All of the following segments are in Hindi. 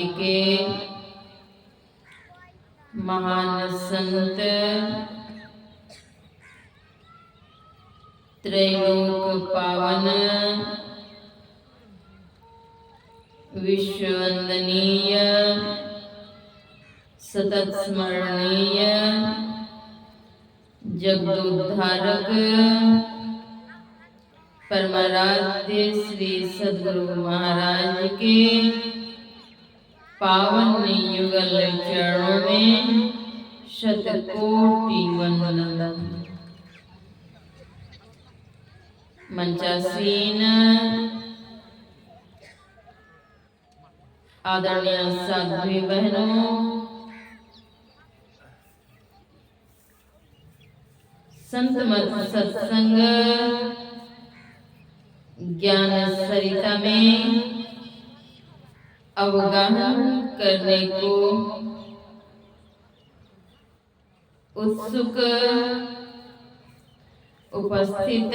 काव्य के महान संत त्रैलोक पावन विश्ववंदनीय सतत स्मरणीय जगदोद्धारक परमाराध्य श्री सद्गुरु महाराज के पावन युगल चरणों में शतकोटि वंदन। मंचासीन आदरणीय साध्वी बहनों, संत मत सत्संग ज्ञान सरिता में अवगाहन करने को उत्सुक उपस्थित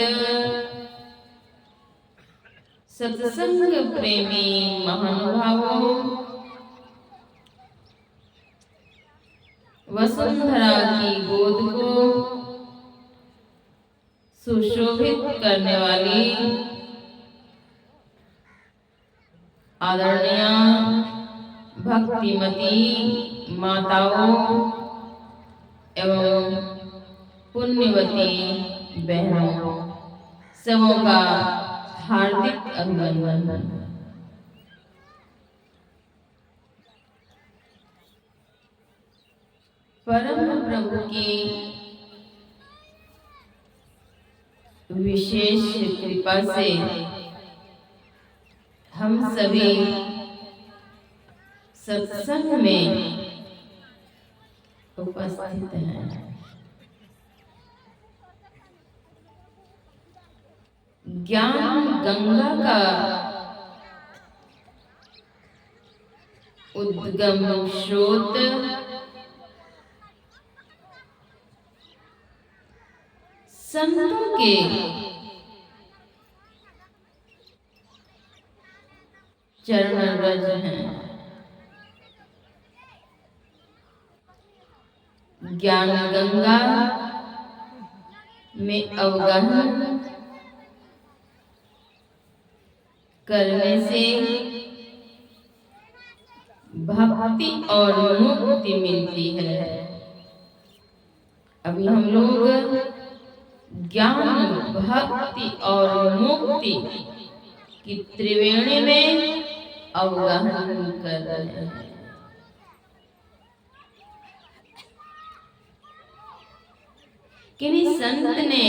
सत्संग प्रेमी महानुभावों, वसुंधरा की गोद को सुशोभित करने वाली आदरणीय भक्तिमती माताओं एवं पुण्यवती बहनों, सबों का हार्दिक अभिनंदन। परम प्रभु की विशेष कृपा से हम सभी सत्संग में उपस्थित हैं। ज्ञान गंगा का उद्गम स्रोत संतों के चरण रज हैं। ज्ञान गंगा में अवगाहन करने से भक्ति और मुक्ति मिलती है। अभी हम लोग ज्ञान, भक्ति और मुक्ति की त्रिवेणी में अवगाहन कर रहे हैं। किन्हीं संत ने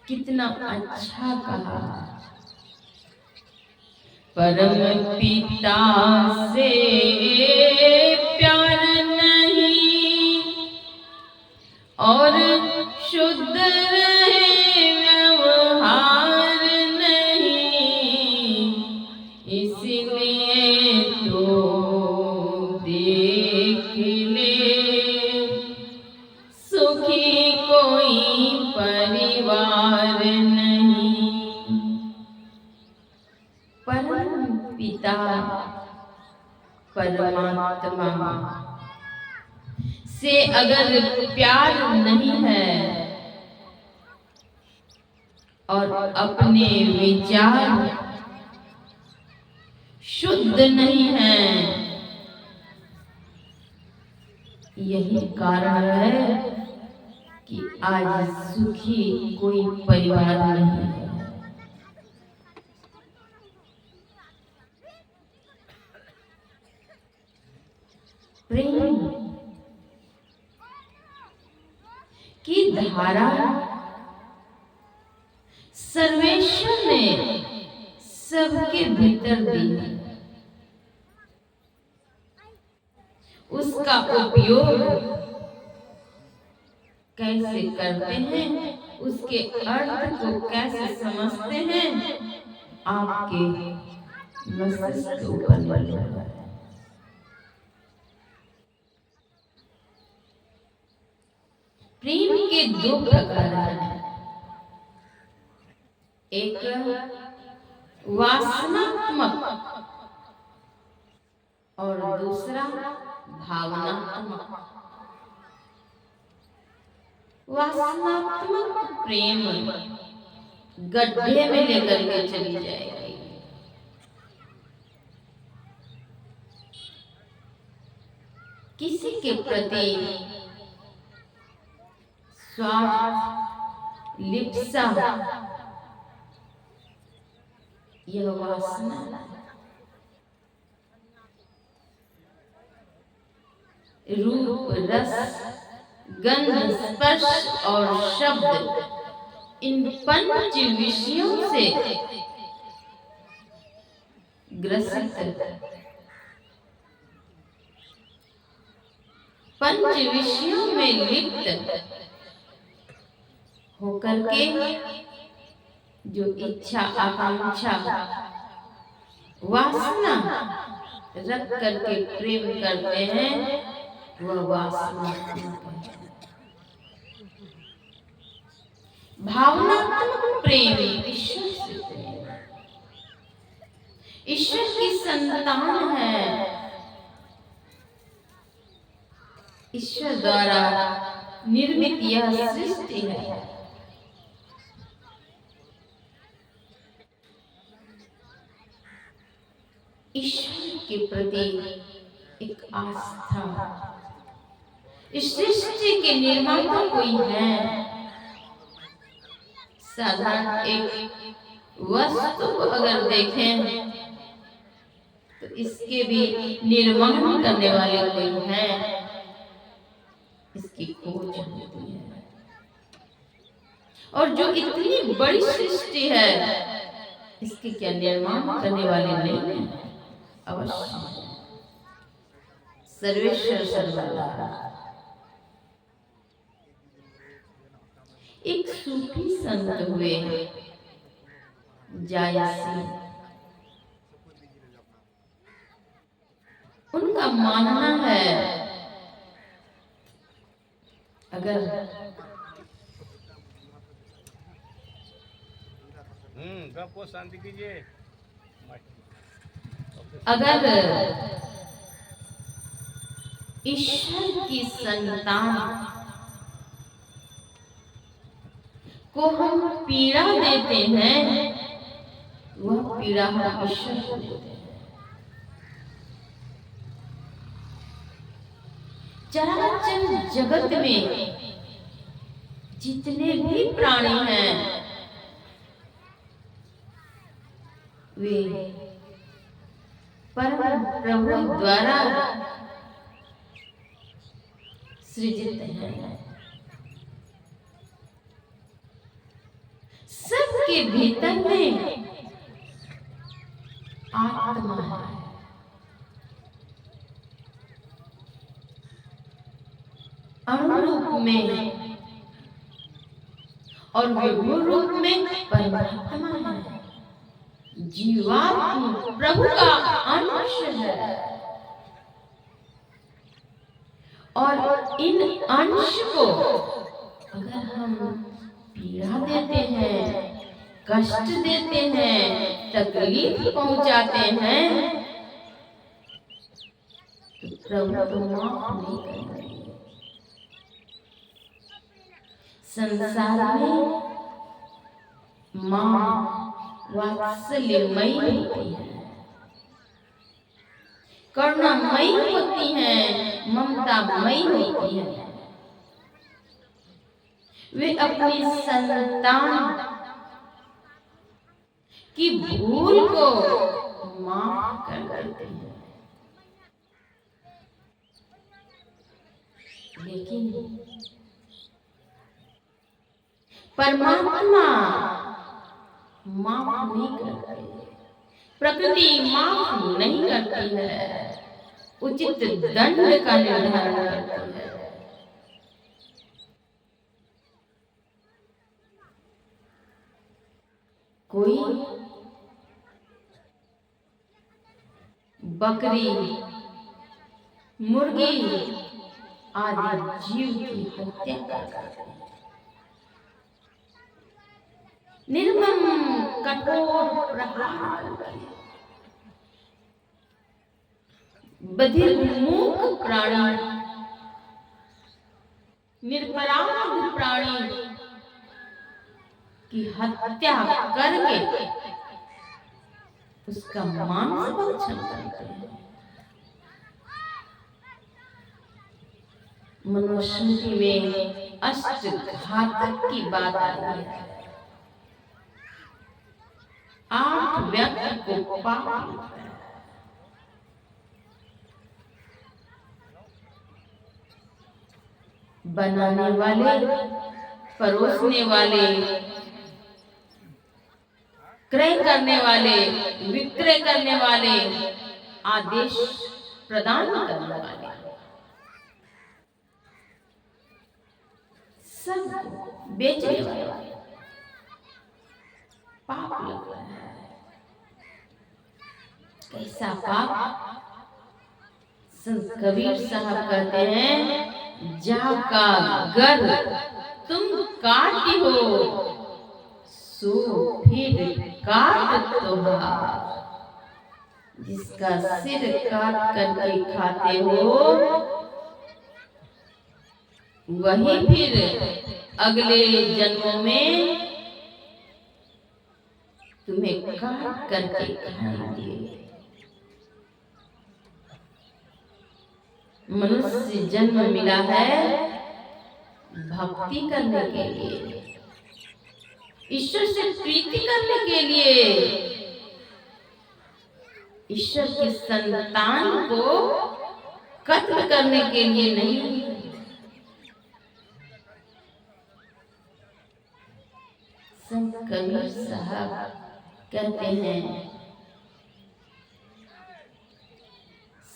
कितना अच्छा कहा, परम पिता से प्यार नहीं और शुद्ध रहे व्यवहार नहीं, इसलिए तो देख ले सुखी कोई परिवार नहीं। परम पिता परमात्मा से अगर प्यार नहीं है और अपने विचार शुद्ध नहीं है, यही कारण है कि आज सुखी कोई परिवार नहीं है। प्रेम की धारा सर्वेश्वर ने सबके भीतर दी। उसका उपयोग कैसे करते हैं, उसके अर्थ को कैसे समझते हैं, आपके मस्तिष्क के ऊपर निर्भर है। प्रेम के दो प्रकार हैं, एक वासनात्मक और दूसरा भावनात्मक। वासनात्मक प्रेम गड्ढे में लेकर के चली जाएगी। किसी के प्रति स्वार्थ, लिप्सा, यह वासना रूप, रस, गंध, स्पर्श और शब्द, इन पंच विषयों से ग्रसित, पंच विषयों में लिप्त होकर के जो इच्छा, आकांक्षा, वासना रख करके प्रेम करते हैं, वह वासनात्मक है। भावनात्मक प्रेम ईश्वर से प्रेम, ईश्वर की संतान है, ईश्वर द्वारा निर्मित यह सृष्टि है। ईश्वर के प्रति एक आस्था, इस सृष्टि के निर्माता कोई है। साधारण एक वस्तु को अगर देखें तो इसके भी निर्माण करने वाले कोई है, इसकी खोज होती है। और जो इतनी बड़ी सृष्टि है, इसके क्या निर्माण करने वाले नहीं है? अवश्य सर्वेश्वर सर्वदा। एक सूफी संत हुए जायसी, उनका मानना है अगर को शांति कीजिए, अगर ईश्वर की संतान को हम पीड़ा देते हैं, वह पीड़ा हम ईश्वर को देते हैं। चराचर जगत में जितने भी प्राणी हैं, वे परम प्रभु द्वारा सृजित हैं। सबके भीतर में आत्मा है, अणुरूप में और विभु रूप में परमात्मा है। जीवात्मा प्रभु का अंश है, और इन अंश को अगर हम पीड़ा देते हैं, कष्ट देते हैं, तकलीफ पहुंचाते हैं, तो प्रभु तो माफ नहीं करेंगे। संसार में मां वात्सल्यमयी होती है, करुणामयी होती है, ममतामयी होती है। वे अपनी संतान की भूल को माफ कर देते हैं, लेकिन परमात्मा माफ नहीं करते, प्रकृति माफ नहीं करती है, उचित दंड का निर्धारण करती है। कोई बकरी, मुर्गी आदि जीव की हत्या करता है, निर्मम कठोर प्रहार करके बधिर मूक प्राणी, निरपराध प्राणी की हत्या करके उसका मांस भक्षण करते हैं। मनुस्मृति में अष्ट घातक की बात आई है। 8 व्यक्ति को पाप लगता है। बनाने वाले, परोसने वाले, क्रय करने वाले, विक्रय करने वाले, आदेश प्रदान करने वाले, सब बेचने वाले पाप लग रहा है। कैसा पाप? संत कबीर साहब कहते हैं, जाका गर तुम काटी हो, सो फिर काट तुहार। जिसका सिर काट करके खाते हो, वही फिर अगले जन्मों में तुम्हें काट करके खाएंगे। मनुष्य जन्म मिला है भक्ति करने के लिए, ईश्वर से प्रीति करने के लिए, ईश्वर की संतान को कत्ल करने के लिए नहीं। संत कबीर साहब कहते हैं,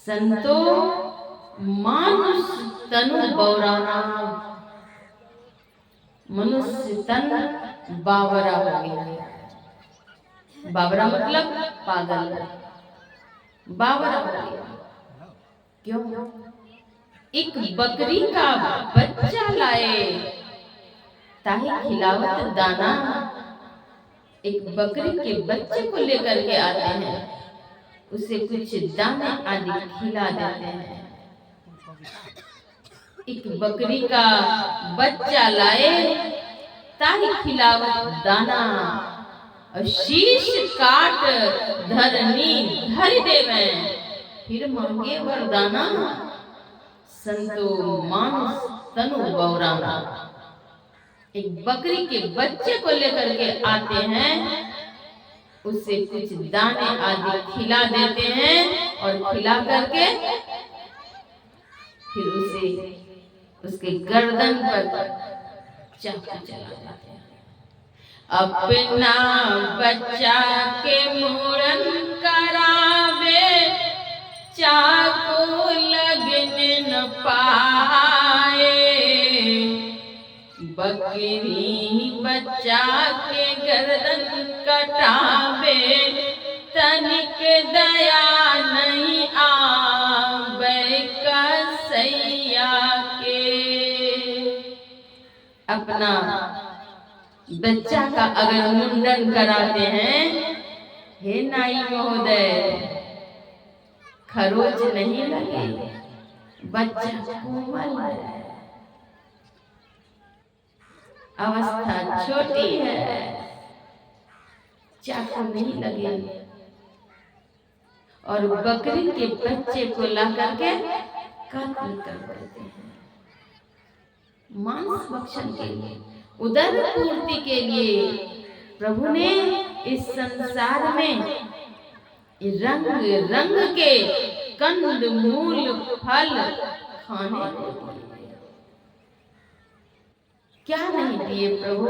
संतो मानुष तनु बौराना, मनुष्य तन बावरा हो गया। बावरा मतलब पागल, बावरा हो गया। क्यों? एक बकरी का बच्चा लाए ताही खिलावत दाना। एक बकरी के बच्चे को लेकर के आते हैं, उसे कुछ दाने आदि खिला देते हैं। एक बकरी का बच्चा लाए ताही खिलावत दाना, और शीश काट धरनी धर देवे, फिर मांगे वरदाना। संतो मानुष तनु बौराना। एक बकरी के बच्चे को लेकर के आते हैं, उसे कुछ दाने आदि खिला देते हैं, और खिला करके फिर उसे उसके गर्दन पर चाकू चला देते हैं। अपना बच्चा के मुड़न करावे, चाकू लगने न पाए। बकरी बच्चा के गर्दन कटावे, तनिक दया नहीं आवे कसैया के। अपना बच्चा का अगर मुंडन कराते हैं, हे नाई महोदय, खरोच नहीं लगे, बच्चा कोमल है, अवस्था छोटी है, चाकू नहीं लगे। और बकरी के बच्चे को ला करके कत्ल कर देते हैं, मांस भक्षण के लिए, उदर पूर्ति के लिए। प्रभु ने इस संसार में रंग रंग के कंद मूल फल खाने को दिए। क्या नहीं दिए प्रभु?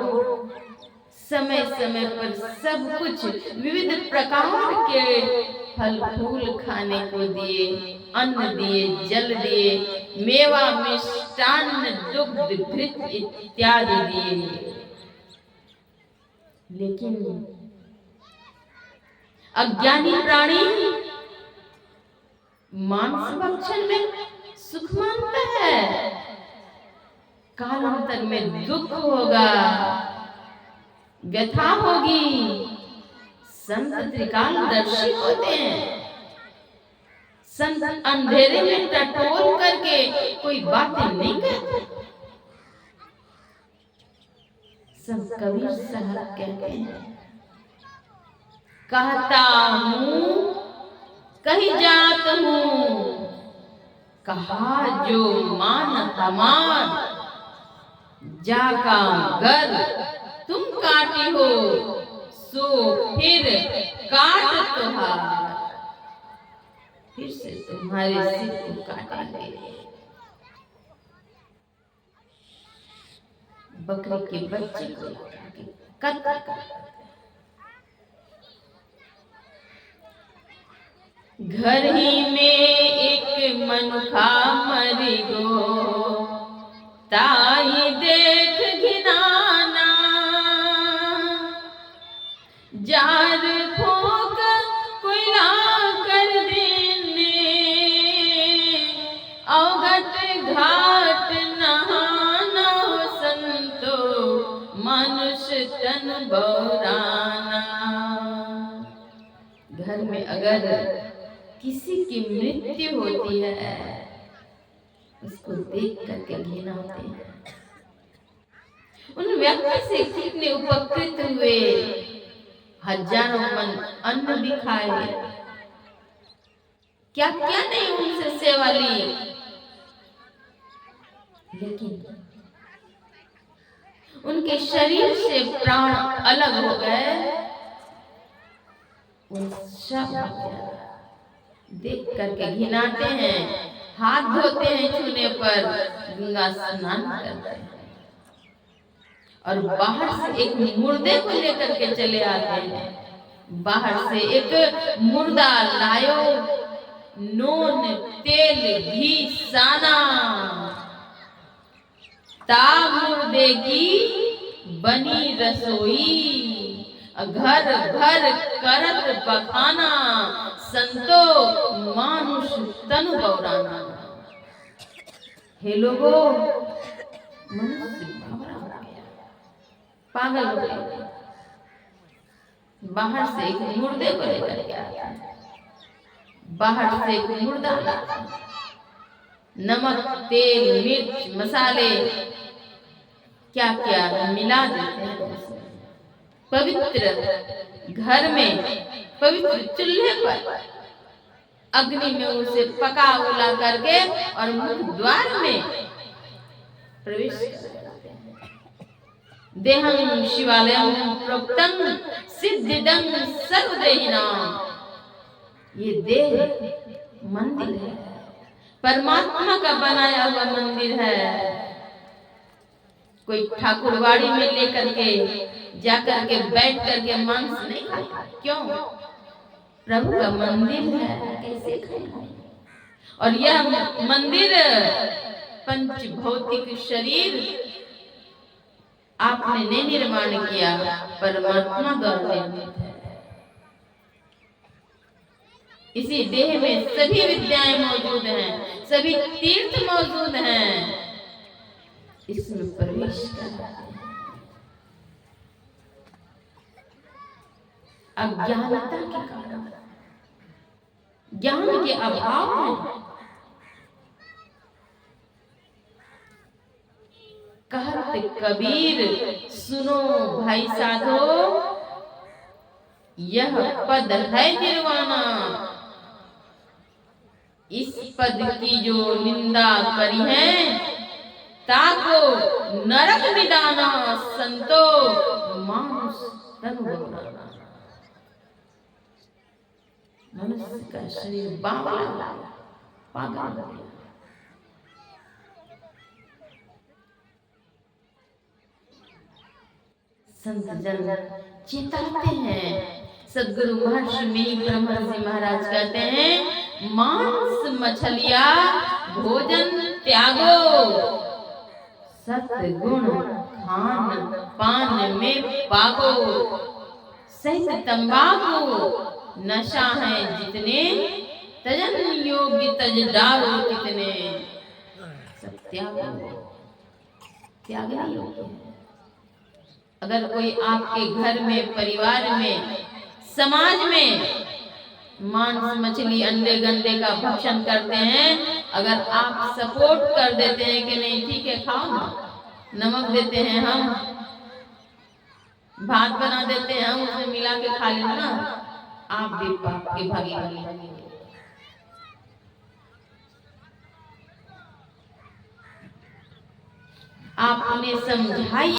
समय समय पर सब कुछ विविध प्रकार के फल फूल खाने को दिए, अन्न दिए, जल दिए, मेवा मिष्टान्न दुग्ध घृत इत्यादि दिए। लेकिन अज्ञानी प्राणी मांस भक्षण में सुख मानता है। कालांतर में दुख होगा, व्यथा होगी। संत त्रिकालदर्शी होते हैं, संत अंधेरे में टटोल करके कोई बातें नहीं कहते। संत कबीर साहब कहते हैं, कहता हूँ कही जात हूँ, कहा जो मान हमार, जाका गर तुम काटी हो, सो फिर काट तुहार, फिर से तुम्हारे सिर को काटेंगे। बकरी के बच्चे को कत्ल कर, घर ही में एक मनुखा मरी गो, ताई देख घिनाना, जार फूक कोयला कर देने, अवघट घाट नहाना, संतो मनुष्य तन बौराना। घर में अगर किसी की मृत्यु होती है, उसको देख करके घृणा होती है। उन व्यक्ति से कितने उपकृत हुए, हजारों मन अन्न भी खाए, क्या क्या नहीं उनसे सेवा ली, लेकिन उनके शरीर से प्राण अलग हो गए। उन सब देख करके घिनाते हैं, हाथ धोते हैं छूने पर, गंगा स्नान करते हैं और बाहर से एक मुर्दे को लेकर के चले आते हैं। बाहर से एक मुर्दा लायो, नून तेल घी साना, ता मुर्दे की बनी रसोई, घर घर करत बखाना, संतो मानुष तनु बौराना। हे लोगो, मनुष्य बावरा हो गया, पागल हो गया। बाहर से एक मुर्दे को लेकर के आता, बाहर से एक मुर्दा लाता, नमक तेल मिर्च मसाले क्या क्या मिला देते हैं। पवित्र घर में, पवित्र चूल्हे पर अग्नि में उसे पका उला करके और मुख द्वार में प्रवेश करते हैं। देहं शिवालयं प्रोक्तं सिद्धिदं सर्वदेहिनां। ये देह मंदिर है, परमात्मा का बनाया हुआ मंदिर है। कोई ठाकुरवाड़ी में लेकर के जाकर के बैठ करके मांस नहीं खाता, क्यों? प्रभु का मंदिर है, कैसे खाएंगे? और यह मंदिर पंच भौतिक शरीर आपने नहीं निर्माण किया, परमात्मा द्वारा निर्मित है। इसी देह में सभी विद्याएं मौजूद हैं, सभी तीर्थ मौजूद हैं, इसमें प्रवेश करते हैं। अज्ञानता के कारण, ज्ञान के अभाव में कहते कबीर, सुनो भाई साधो, यह पद है निर्वाणा। इस पद की जो निंदा करी है, ताको नरक निदाना, संतो मानुष तनु बौराना। मनुष्य का शरीर बावला पागल हो गया। संत जन चेताते हैं। सदगुरु महर्षि में ब्रह्मर्षि महाराज कहते हैं, मांस मछलिया भोजन त्यागो, सतगुण खान पान में पागो, सहित तंबाकू नशा है जितने, तजन योग्य तज डालो कितने। सब त्यागो, त्यागना योग्य है। अगर कोई आपके घर में, परिवार में, समाज में मांस मछली अंडे गंडे का भक्षण करते हैं, अगर आप सपोर्ट कर देते हैं कि नहीं ठीक है खाओ ना, नमक देते हैं हम, भात बना देते हैं हम, उसमें मिला के खा लेना ना, आप भी पाप के भागीदार बनेंगे। आप उन्हें समझाइए